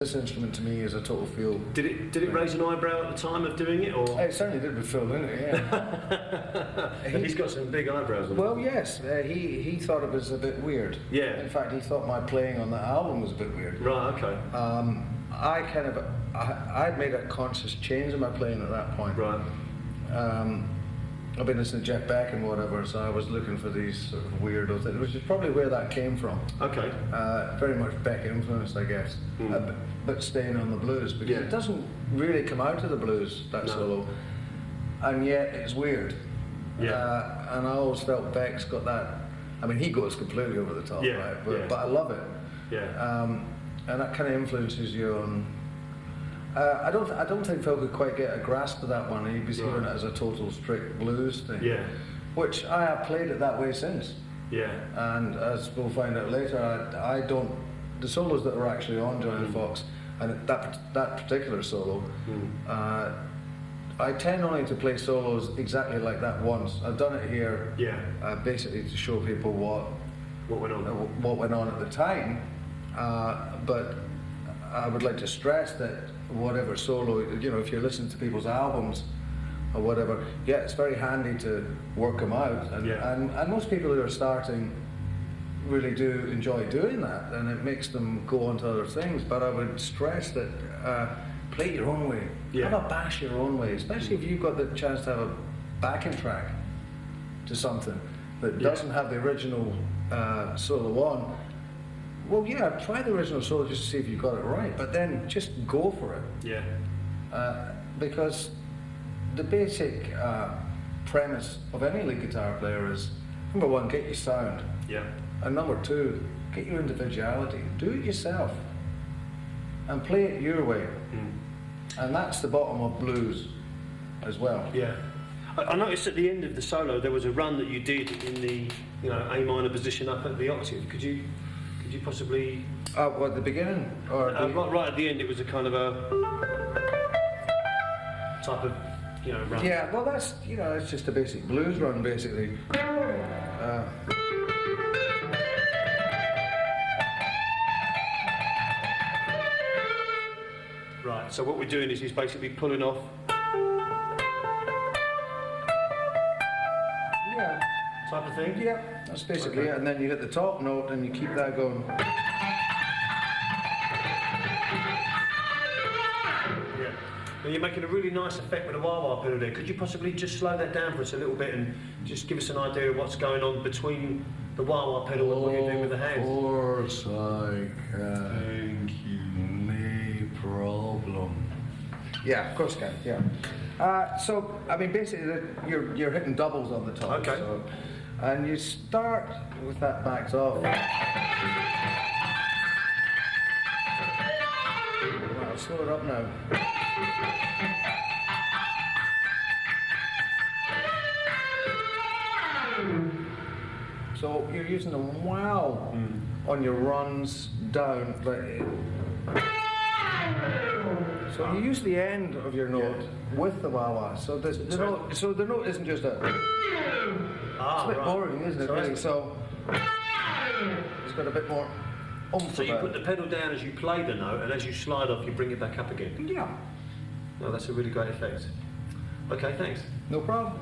This instrument to me is a total feel. Did it raise an eyebrow at the time of doing it, or? It certainly did with Phil, didn't it? Yeah. He's got some big eyebrows. Well, yes. He thought it was a bit weird. Yeah. In fact, he thought my playing on that album was a bit weird. Right. Okay. I'd made a conscious change in my playing at that point. Right. I've been listening to Jeff Beck and whatever, so I was looking for these sort of weirdo things, which is probably where that came from. Okay. Very much Beck influenced, I guess, but staying on the blues, because it doesn't really come out of the blues, that solo, and yet it's weird. Yeah. And I always felt Beck's got that. I mean, he goes completely over the top, right? But I love it. Yeah. And that kind of influences you on. I don't think Phil could quite get a grasp of that one. He was hearing it as a total strict blues thing. Yeah. Which I have played it that way since. Yeah. And as we'll find out later, I don't. The solos that are actually on Johnny the Fox, and that particular solo, I tend only to play solos exactly like that once. I've done it here. Yeah. Basically to show people what went on at the time, but I would like to stress that whatever solo, you know, if you're listening to people's albums or whatever, it's very handy to work them out, and most people who are starting really do enjoy doing that, and it makes them go on to other things. But I would stress that play your own way, have a bash your own way, especially if you've got the chance to have a backing track to something that doesn't have the original solo on. Well, try the original solo just to see if you got it right, but then just go for it. Yeah. Because the basic premise of any lead guitar player is, number one, get your sound. Yeah. And number two, get your individuality. Do it yourself. And play it your way. And that's the bottom of blues as well. Yeah. I noticed at the end of the solo there was a run that you did in the A minor position up at the octave. Could you possibly... at the beginning? Or right at the end, it was a kind of a type of, run. Yeah, well that's, it's just a basic blues run, basically. Right, so what we're doing is he's basically pulling off... Yeah. Type of thing? Yeah, that's basically it, and then you hit the top note and you keep that going. Yeah. Now you're making a really nice effect with the wah-wah pedal there. Could you possibly just slow that down for us a little bit and just give us an idea of what's going on between the wah-wah pedal and what you're doing with the hands? Of course I can. Thank you, no problem. Yeah, of course I can, yeah. So, I mean, basically you're hitting doubles on the top. Okay. So, and you start with that backed off. I'll slow it up now. So you're using the wow on your runs down, so you use the end of your note with the wah-wah. So the note isn't just a... It's a bit boring, isn't it, really? So it's got a bit more oomph. So you put the pedal down as you play the note, and as you slide off, you bring it back up again? Yeah. No, that's a really great effect. Okay, thanks. No problem.